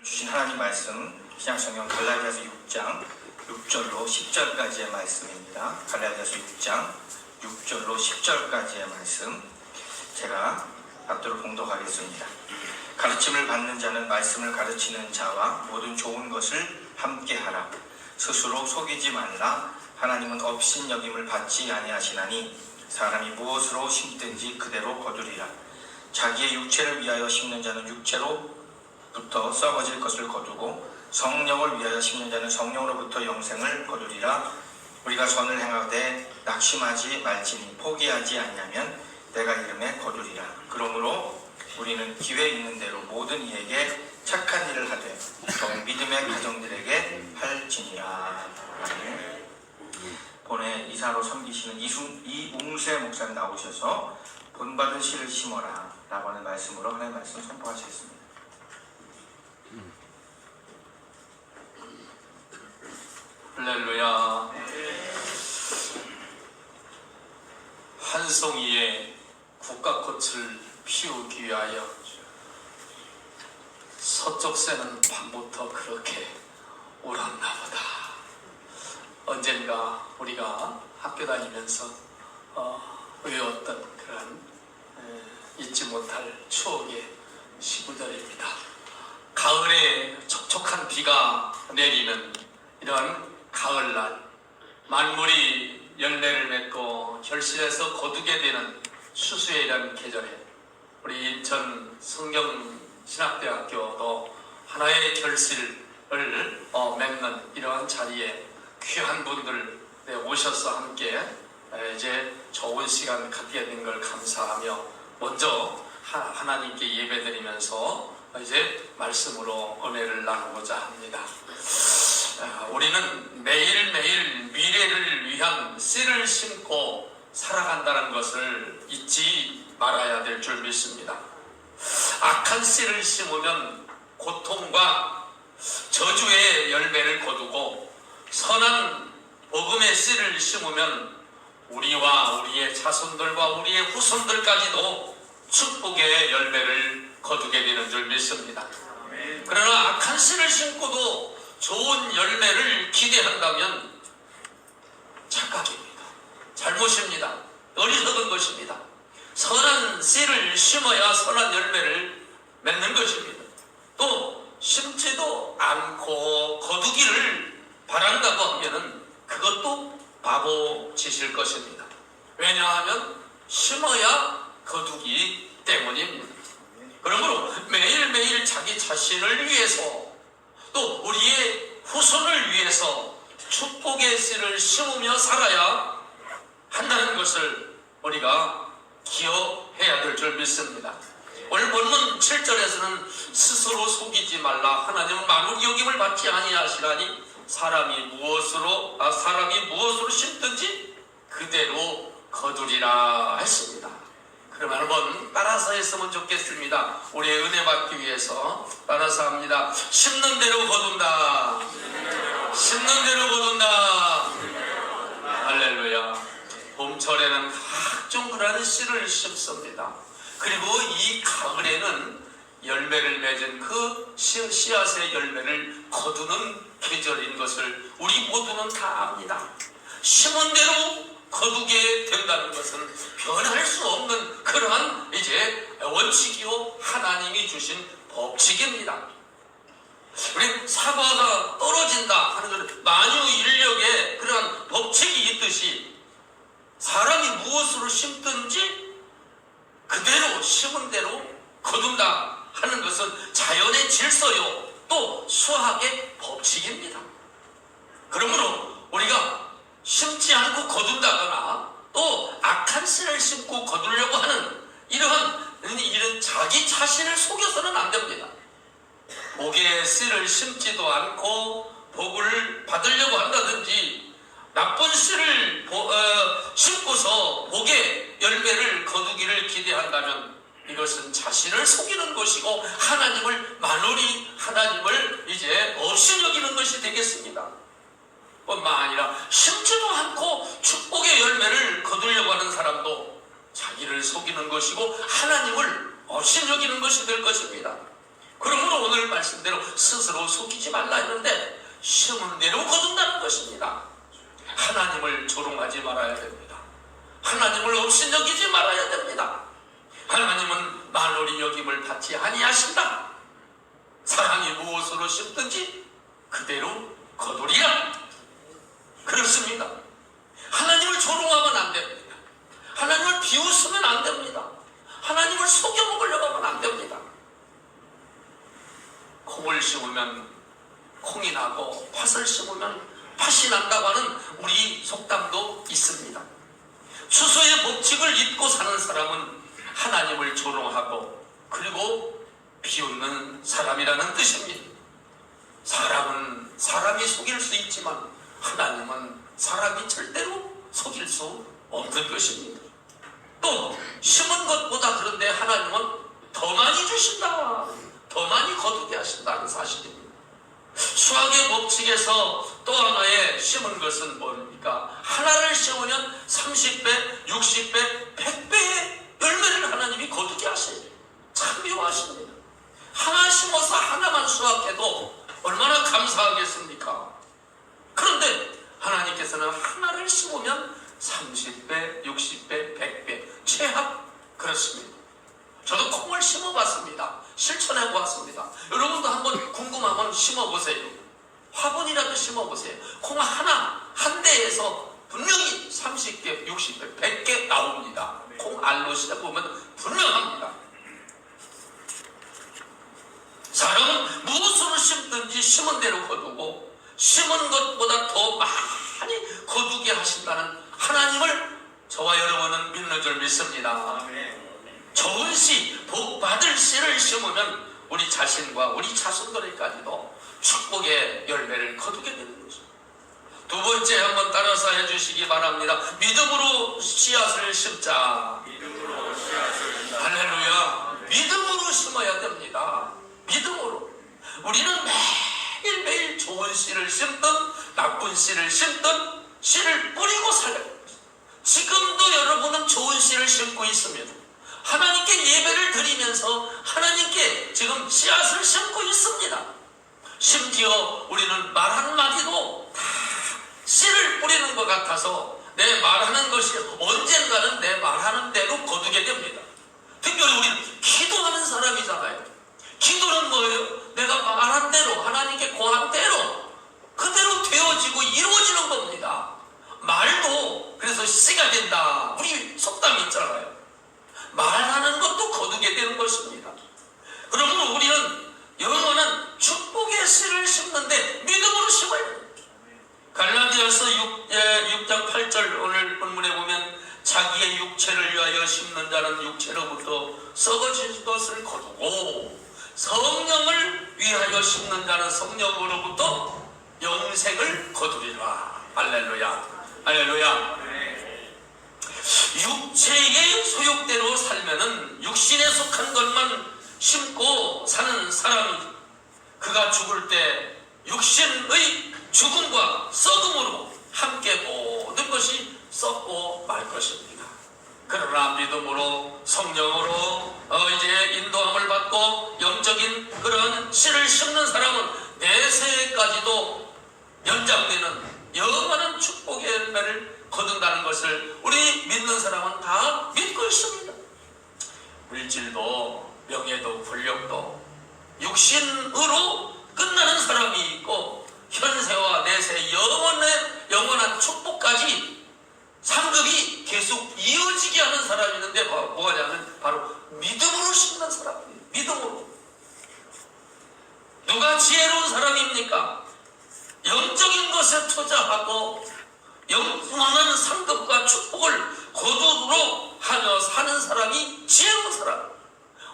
주신 하나님 말씀 신약성경 갈라디아서 6장 6절로 10절까지의 말씀입니다. 갈라디아서 6장 6절로 10절까지의 말씀 제가 받도록 봉독하겠습니다. 가르침을 받는 자는 말씀을 가르치는 자와 모든 좋은 것을 함께하라. 스스로 속이지 말라. 하나님은 업신여김을 받지 아니하시나니 사람이 무엇으로 심든지 그대로 거두리라. 자기의 육체를 위하여 심는 자는 육체로부터 썩어질 것을 거두고 성령을 위하여 심는 자는 성령으로부터 영생을 거두리라. 우리가 선을 행하되 낙심하지 말지니 포기하지 아니하면 내가 이름에 거두리라. 그러므로 우리는 기회 있는 대로 모든 이에게 착한 일을 하되 더욱 믿음의 가정들에게 할지니라. 본회 이사로 섬기시는 이웅세 목사님 나오셔서 본받은 씨를 심어라 라고 하는 말씀으로 하나님의 말씀 선포하시겠습니다. 할렐루야. 한 송이의 국화꽃을 피우기 위하여 서쪽 새는 밤부터 그렇게 울었나 보다. 언젠가 우리가 학교 다니면서 외웠던 그런 잊지 못할 추억의 시구절입니다. 가을에 촉촉한 비가 내리는 이런 가을날, 만물이 열매를 맺고 결실해서 거두게 되는 수수의 계절에 우리 인천 성경신학대학교도 하나의 결실을 맺는 이러한 자리에 귀한 분들 오셔서 함께 이제 좋은 시간 갖게 된 걸 감사하며 먼저 하나님께 예배드리면서 이제 말씀으로 은혜를 나누고자 합니다. 우리는 매일매일 미래를 위한 씨를 심고 살아간다는 것을 잊지 말아야 될 줄 믿습니다. 악한 씨를 심으면 고통과 저주의 열매를 거두고 선한 복음의 씨를 심으면 우리와 우리의 자손들과 우리의 후손들까지도 축복의 열매를 거두게 되는 줄 믿습니다. 그러나 악한 씨를 심고도 좋은 열매를 기대한다면 착각입니다. 잘못입니다. 어리석은 것입니다. 선한 씨를 심어야 선한 열매를 맺는 것입니다. 또 심지도 않고 거두기를 바란다고 하면 그것도 바보짓일 것입니다. 왜냐하면 심어야 거두기 때문입니다. 그러므로 매일매일 자기 자신을 위해서 또 우리의 후손을 위해서 축복의 씨를 심으며 살아야 한다는 것을 우리가 기억해야 될 줄 믿습니다. 오늘 본문 7절에서는 스스로 속이지 말라. 하나님은 만국 여김을 받지 아니하시나니 사람이 무엇으로 심든지 그대로 거두리라 했습니다. 그러면 한번 따라서 했으면 좋겠습니다. 우리의 은혜 받기 위해서 따라서 합니다. 심는 대로 거둔다. 심는 대로 거둔다. 할렐루야. 봄철에는 각종 그런 씨를 심습니다. 그리고 이 가을에는 열매를 맺은 그 씨앗의 열매를 거두는 계절인 것을 우리 모두는 다 압니다. 심은 대로 거두게 된다는 것은 변할 수 없는 그러한 이제 원칙이요 하나님이 주신 법칙입니다. 우리 사과가 떨어진다 하는 것은 만유인력에 그러한 법칙이 있듯이 사람이 무엇으로 심든지 그대로 심은 대로 거둔다 하는 것은 자연의 질서요 또 수학의 법칙입니다. 그러므로 우리가 심지 않고 거둔다거나 또 악한 씨를 심고 거두려고 하는 이런 자기 자신을 속여서는 안 됩니다. 복의 씨를 심지도 않고 복을 받으려고 한다든지 나쁜 씨를 심고서 복의 열매를 거두기를 기대한다면 이것은 자신을 속이는 것이고 하나님을 이제 없이 여기는 것이 되겠습니다. 뿐만 아니라 심지도 않고 축복의 열매를 거두려고 하는 사람도 자기를 속이는 것이고 하나님을 없이 여기는 것이 될 것입니다. 그러므로 오늘 말씀대로 스스로 속이지 말라 했는데 심은 대로 거둔다는 것입니다. 하나님을 조롱하지 말아야 됩니다. 하나님을 업신여기지 말아야 됩니다. 하나님은 말로리 여김을 받지 아니하신다. 사람이 무엇으로 심든지 그대로 거두리라. 그렇습니다. 하나님을 조롱하면 안 됩니다. 하나님을 비웃으면 안 됩니다. 하나님을 속여먹으려고 하면 안 됩니다. 콩을 심으면 콩이 나고 팥을 심으면 팥이 난다고 하는 우리 속담도 있습니다. 추수의 법칙을 잊고 사는 사람은 하나님을 조롱하고 그리고 비웃는 사람이라는 뜻입니다. 사람은 사람이 속일 수 있지만 하나님은 사람이 절대로 속일 수 없는 것입니다. 또 심은 것보다 그런데 하나님은 더 많이 주신다, 더 많이 거두게 하신다는 사실입니다. 수학의 법칙에서 또 하나의 심은 것은 뭡니까? 하나를 심으면 30배, 60배, 100배의 열매를 하나님이 거두게 하셔요. 참 묘하십니다. 하나 심어서 하나만 수확해도 얼마나 감사하겠습니까? 그런데 하나님께서는 하나를 심으면 30배, 60배, 100배 최합 그렇습니다. 저도 콩을 심어봤습니다. 실천해보았습니다. 여러분도 한번 궁금하면 심어보세요. 화분이라도 심어보세요. 콩 하나, 한 대에서 분명히 30개, 60개, 100개 나옵니다. 콩 알로 심어보면 분명합니다. 사람은 무엇으로 심든지 심은 대로 거두고 심은 것보다 더 많이 거두게 하신다는 하나님을 저와 여러분은 믿는 줄 믿습니다. 좋은 씨, 복 받을 씨를 심으면 우리 자신과 우리 자손들에게까지도 축복의 열매를 거두게 되는 것입니다. 두 번째 한번 따라서 해주시기 바랍니다. 믿음으로 씨앗을 심자. 할렐루야. 믿음으로 심어야 됩니다. 믿음으로. 우리는 매일매일 좋은 씨를 심든 나쁜 씨를 심든 씨를 뿌리고 살아야 됩니다. 지금도 여러분은 좋은 씨를 심고 있습니다. 하나님께 예배를 드리면서 하나님께 지금 씨앗을 심고 있습니다. 심지어 우리는 말 한마디도 다 씨를 뿌리는 것 같아서 내 말하는 것이 언젠가는 내 말하는 대로 거두게 됩니다. 특별히 우리는 기도하는 사람이잖아요. 기도는 뭐예요? 내가 말한 대로 하나님께 고한 대로 그대로 되어지고 이루어지는 겁니다. 말도 그래서 씨가 된다. 우리 속담이 있잖아요. 말하는 것도 거두게 되는 것입니다. 그러면 우리는 영원한 축복의 씨를 심는데 믿음으로 심어야 됩니다. 갈라디아서 6장 8절 오늘 본문에 보면 자기의 육체를 위하여 심는 자는 육체로부터 썩어진 것을 거두고 성령을 위하여 심는 자는 성령으로부터 영생을 거두리라. 할렐루야. 할렐루야. 육체의 소욕대로 살면은 육신에 속한 것만 심고 사는 사람이 그가 죽을 때 육신의 죽음과 썩음으로 함께 모든 것이 썩고 말 것입니다. 그러나 믿음으로 성령으로 이제 인도함을 받고 영적인 그런 씨를 심는 사람은 내세까지도 연장되는 영원한 축복의 열매를 거둔다는 것을 우리 믿는 사람은 다 믿고 있습니다. 물질도 명예도 권력도 육신으로 끝나는 사람이 있고 현세와 내세 영원한 축복까지 상급이 계속 이어지게 하는 사람이 있는데 뭐냐면 바로 믿음으로 심는 사람이에요. 믿음으로. 누가 지혜로운 사람입니까? 영적인 것에 투자하고 영원한 상급과 축복을 거두도록 하며 사는 사람이 지혜로운 사람.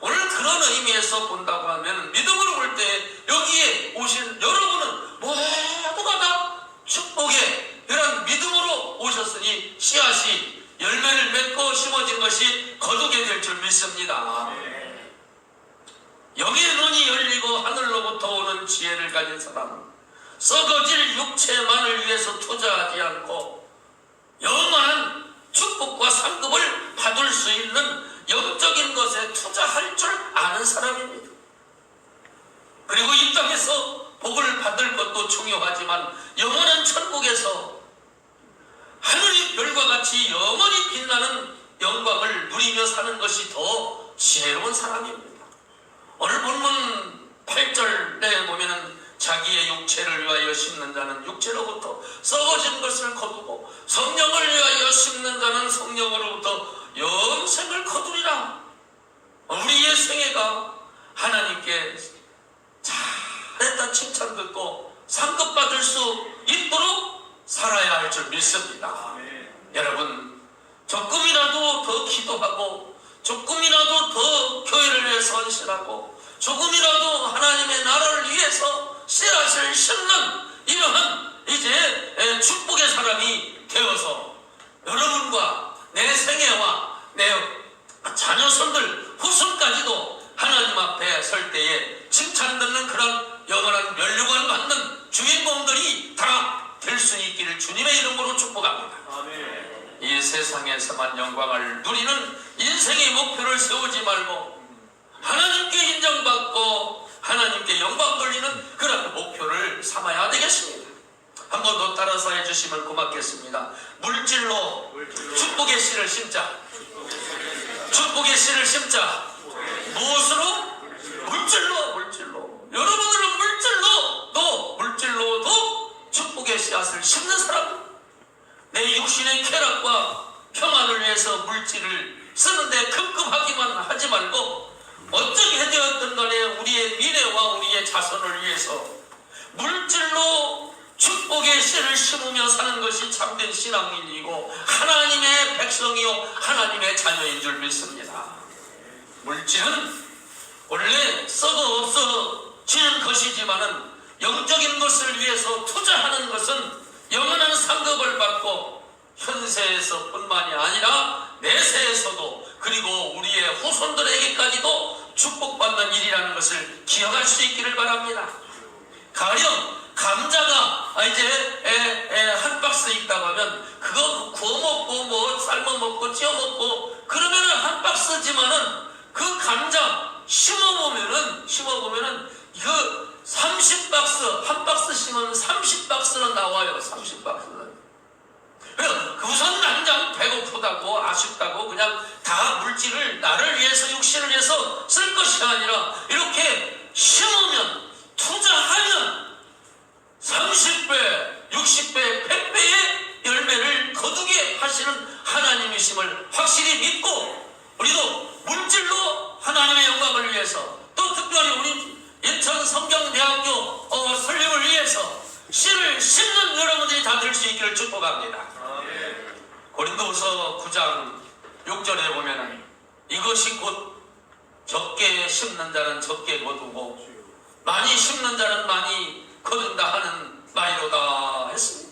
오늘 그런 의미에서 본다고 하면 믿음으로 볼 때 여기에 오신 여러분은 모두가 다 축복의 이런 믿음으로 오셨으니 씨앗이 열매를 맺고 심어진 것이 거두게 될 줄 믿습니다. 영의 눈이 열리고 하늘로부터 오는 지혜를 가진 사람은 썩어질 육체만을 위해서 투자하지 않고 영원한 축복과 상급을 받을 수 있는 영적인 것에 투자할 줄 아는 사람입니다. 그리고 이 땅에서 복을 받을 것도 중요하지만 영원한 천국에서 하늘의 별과 같이 영원히 빛나는 영광을 누리며 사는 것이 더 지혜로운 사람입니다. 오늘 본문 8절에 보면은 자기의 육체를 위하여 심는 자는 육체로부터 썩어진 것을 거두고 성령을 위하여 심는 자는 성령으로부터 영생을 거두리라. 우리의 생애가 하나님께 잘했다 칭찬 듣고 상급받을 수 있도록 살아야 할 줄 믿습니다. 여러분, 조금이라도 더 기도하고 조금이라도 더 교회를 위해서 헌신하고 조금이라도 하나님의 나라를 위해서 씨앗을 심는 이러한 이제 축복의 사람이 되어서 여러분과 내 생애와 내 자녀손들 후손까지도 하나님 앞에 설 때에 칭찬 듣는 그런 영원한 면류관 받는 주인공들이 다 될 수 있기를 주님의 이름으로 축복합니다. 아멘. 이 세상에서만 영광을 누리는 인생의 목표를 세우지 말고 하나님께 인정받고 하나님께 영광 돌리는 그런 목표를 삼아야 되겠습니다. 한 번 더 따라서 해주시면 고맙겠습니다. 물질로 축복의 씨를 심자. 축복의 씨를 심자. 무엇으로? 물질로. 여러분들은 물질로도 축복의 씨앗을 심는 사람. 내 육신의 쾌락과 평안을 위해서 물질을 쓰는데 급급하기만 하지 말고 어떻게 되었든 간에 우리의 미래와 우리의 자손을 위해서 물질로 축복의 씨를 심으며 사는 것이 참된 신앙인이고 하나님의 백성이요 하나님의 자녀인 줄 믿습니다. 물질은 원래 썩어 없어지는 것이지만은 영적인 것을 위해서 투자하는 것은 영원한 상급을 받고 현세에서 뿐만이 아니라 내세에서도 그리고 우리의 후손들에게까지도 축복받는 일이라는 것을 기억할 수 있기를 바랍니다. 가령 감자가 이제 한 박스 있다고 하면 그거 구워 먹고 뭐 삶아 먹고 찌어 먹고 그러면은 한 박스지만은 그 감자 심어보면은 이거 30박스 한 박스 심으면 30박스는 나와요. 30박스는. 우선 당장 배고프다고 아쉽다고 그냥 다 물질을 나를 위해서 육신을 위해서 쓸 것이 아니라 이렇게 심으면 투자하면 30배, 60배, 100배의 열매를 거두게 하시는 하나님이심을 확실히 믿고 우리도 물질로 하나님의 영광을 위해서 또 특별히 우리 인천 성경대학교 설립을 위해서 씨를 심는 여러분들이 다 될 수 있기를 축복합니다. 고린도후서 9장 6절에 보면은 이것이 곧 적게 심는 자는 적게 거두고 많이 심는 자는 많이 거둔다 하는 말이로다 했습니다.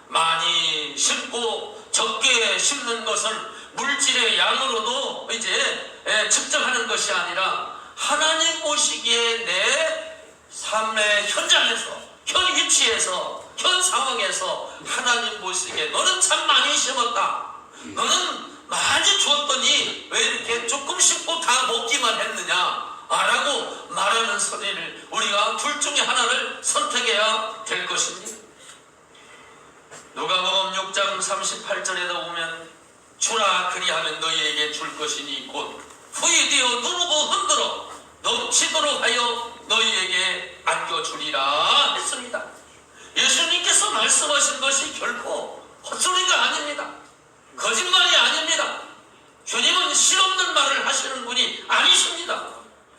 많이 심고 적게 심는 것은 물질의 양으로도 이제 측정하는 것이 아니라 하나님 보시기에 내 삶의 현장에서 현 위치에서 현 상황에서 하나님 보시기에 너는 참 많이 심었다. 너는 많이 주었더니 왜 이렇게 조금 심고 다 먹기만 했느냐 라고 말하는 소리를 우리가 둘 중에 하나를 선택해야 될 것입니다. 누가복음 6장 38절에도 보면 주라 그리하면 너희에게 줄 것이니 곧 후이 되어 누르고 흔들어 넘치도록 하여 너희에게 안겨주리라 했습니다. 예수님께서 말씀하신 것이 결코 헛소리가 아닙니다. 거짓말이 아닙니다. 주님은 실없는 말을 하시는 분이 아니십니다.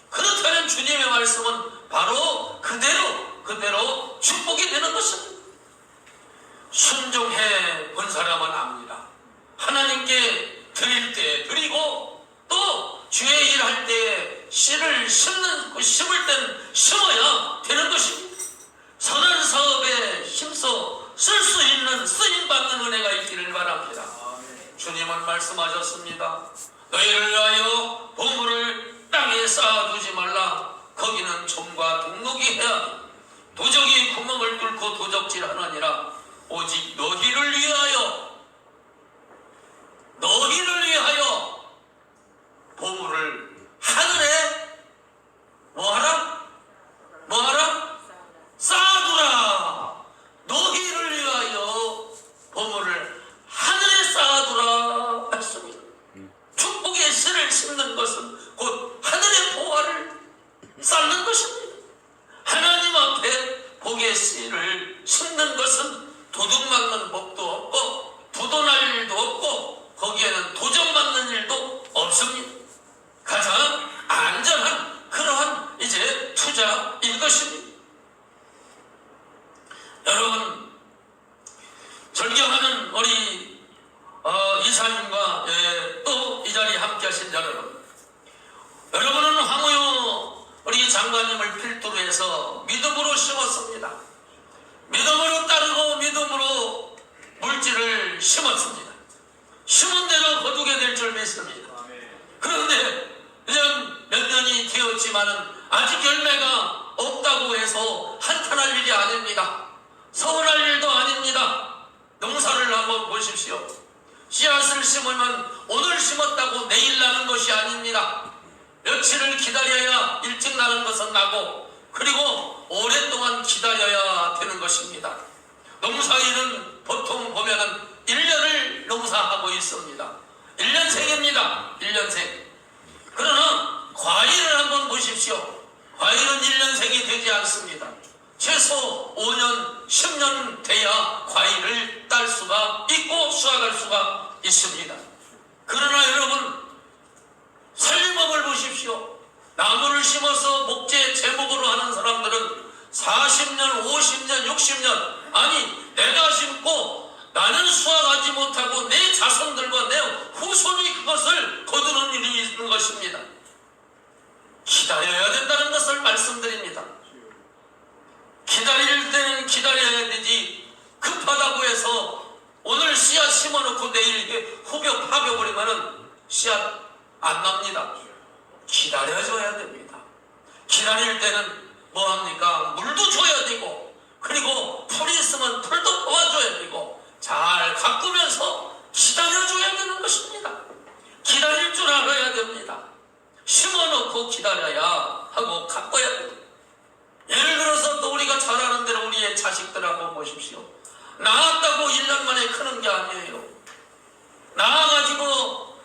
그렇다면 주님의 말씀은 바로 그대로 축복이 되는 것입니다. 순종해 본 사람은 압니다. 하나님께 드릴 때 드리고 또 주의 일할 때 씨를 심을 땐 심어야 되는 것입니다. 선한 사업에 힘써 쓸 수 있는 쓰임받는 은혜가 있기를 바랍니다. 주님은 말씀하셨습니다. 너희를 위하여 보물을 땅에 쌓아두지 말라. 거기는 좀과 동록이 해야 도적이 구멍을 뚫고 도적질하느니라. 오직 너희를 위하여 보물을 하늘에 뭐하라? 뭐하라? 쌓아두라. 너희를 위하여 보물을 하늘에 쌓아두라 했습니다. 축복의 씨를 심는 것은 곧 하늘의 보화를 쌓는 것입니다. 하나님 앞에 복의 씨를 심는 것은 도둑 맞는 법도 없고 부도날 일도 없고 거기에는 도전 맞는 일도 없습니다. 가장 안전한 그러한 이제 투자인 것입니다. 여러분, 존경하는 우리 이사님과 또 이 자리에 함께 하신 여러분, 여러분은 황우여 우리 장관님을 필두로 해서 믿음으로 심었습니다. 믿음으로 따르고 믿음으로 물질을 심었습니다. 심은 대로 거두게 될 줄 믿습니다. 그런데 이제 몇 년이 되었지만은 아직 열매가 없다고 해서 한탄할 일이 아닙니다. 서운할 일도 아닙니다. 농사를 한번 보십시오. 씨앗을 심으면 오늘 심었다고 내일 나는 것이 아닙니다. 며칠을 기다려야 일찍 나는 것은 나고 그리고 오랫동안 기다려야 되는 것입니다. 농사일은 보통 보면은 1년을 농사하고 있습니다. 1년생입니다. 1년생. 그러나 과일을 한번 보십시오. 과일은 1년생이 되지 않습니다. 최소 5년, 10년 돼야 과일을 딸 수가 있고 수확할 수가 있습니다. 그러나 여러분, 살림법을 보십시오. 나무를 심어서 목재 제목으로 하는 사람들은 40년, 50년, 60년, 아니 내가 심고 나는 수확하지 못하고 내 자손들과 내 후손이 그것을 거두는 일이 있는 것입니다. 기다려야 된다는 것을 말씀드립니다. 기다릴 때는 기다려야 되지 급하다고 해서 오늘 씨앗 심어놓고 내일 후벼 파벼버리면은 씨앗 안 납니다. 기다려줘야 됩니다. 기다릴 때는 뭐합니까? 물도 줘야 되고 그리고 풀이 있으면 풀도 뽑아줘야 되고 잘 가꾸면서 기다려줘야 되는 것입니다. 기다릴 줄 알아야 됩니다. 심어놓고 기다려야 하고 가꿔야 됩니다. 예를 들어서 또 우리가 잘 아는 대로 우리의 자식들 한번 보십시오. 낳았다고 1년 만에 크는 게 아니에요. 낳아가지고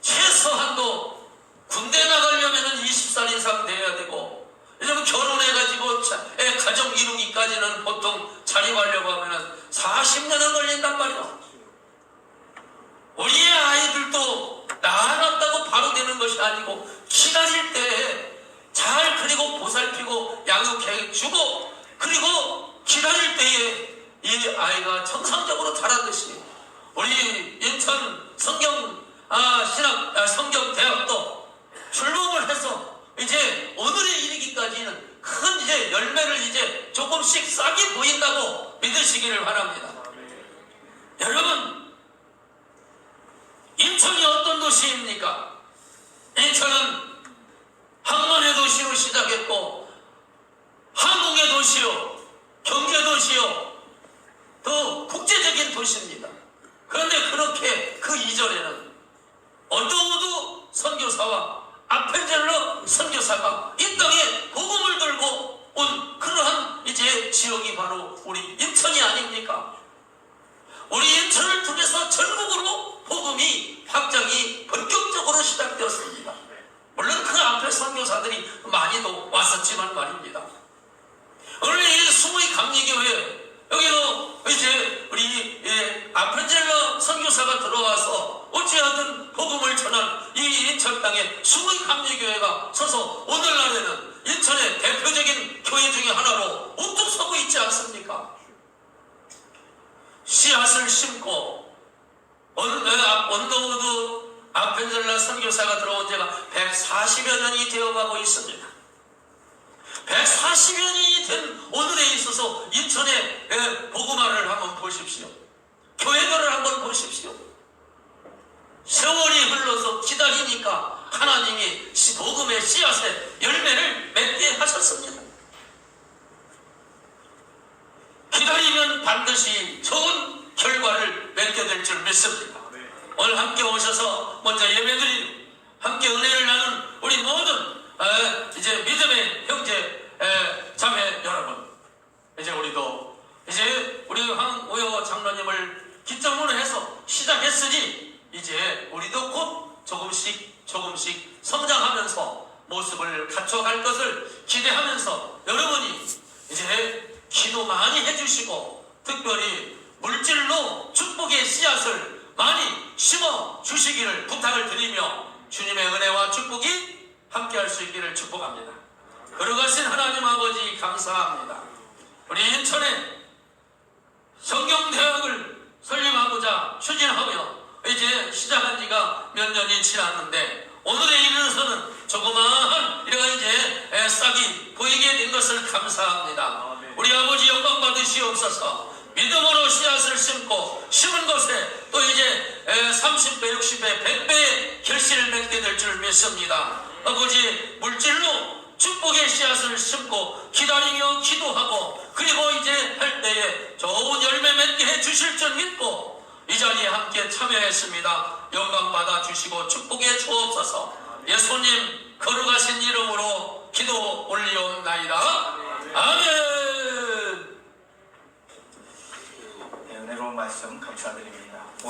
최소한도 군대 나가려면 20살 이상 돼야 되고 요즘 결혼해가지고 애 가정 이루기까지는 보통 자립하려고 하면 40년은 걸린단 말이야. 우리의 아이들도 낳아놨다고 바로 되는 것이 아니고 기다릴 때 잘 그리고 보살피고 양육해주고 그리고 기다릴 때에 이 아이가 정상적으로 자라듯이 우리 인천 성경대학도 출범을 해서 이제 오늘에 이르기까지는 큰 이제 열매를 이제 조금씩 싹이 보인다고 믿으시기를 바랍니다. 여러분, 인천이 어떤 도시입니까? 인천은 학문의 도시로 시작했고 한국의 도시요, 경제 도시요, 또 국제적인 도시입니다. 그런데 그렇게 그 이전에는 어두우두 선교사와 아펜젤러 선교사가 이 땅에 복음을 들고 온 그러한 이제 지역이 바로 우리 인천이 아닙니까? 우리 인천을 통해서 전국으로 복음이 확장이 본격적으로 시작되었습니다. 물론 그 앞에 선교사들이 많이도 왔었지만 말입니다. 오늘 이 수무이 감리교회 여기로 이제 우리 아펜젤러 선교사가 들어와서 어찌하든 복음을 전한 이 인천 땅에 수무이 감리교회가 서서 오늘날에는 인천의 대표적인 교회 중에 하나로 우뚝 서고 있지 않습니까? 씨앗을 심고 언더우드 아펜젤러 선교사가 들어온 지가 140여 년이 되어가고 있습니다. 140년이 된 오늘에 있어서 인천의 복음화를 한번 보십시오. 교회들을 한번 보십시오. 세월이 흘러서 기다리니까 하나님이 복음의 씨앗에 열매를 맺게 하셨습니다. 기다리면 반드시 좋은 결과를 맺게 될 줄 믿습니다. 오늘 함께 오셔서 먼저 예배드리고 함께 은혜를 나눈 우리 모든 이제 믿음의 형제 자매 여러분, 이제 우리도 이제 우리 황우여 장로님을 기점으로 해서 시작했으니 이제 우리도 곧 조금씩 성장하면서 모습을 갖춰갈 것을 기대하면서 여러분이 이제 기도 많이 해주시고 특별히 물질로 축복의 씨앗을 많이 심어 주시기를 부탁을 드리며 주님의 은혜와 축복이 함께할 수 있기를 축복합니다. 걸어가신 하나님 아버지 감사합니다. 우리 인천에 성경대학을 설립하고자 추진하며 이제 시작한 지가 몇 년이 지났는데 오늘에 이르러서는 조그마한 이런 이제 싹이 보이게 된 것을 감사합니다. 우리 아버지 영광 받으시옵소서. 믿음으로 씨앗을 심은 것에 또 이제 30배, 60배, 100배의 결실을 맺게 될 줄 믿습니다. 아버지 물질로 축복의 씨앗을 심고 기다리며 기도하고 그리고 이제 할 때에 좋은 열매 맺게 해주실 줄 믿고 이 자리에 함께 참여했습니다. 영광 받아 주시고 축복해 주옵소서. 예수님 거룩하신 이름으로 기도 올리옵나이다. 아멘.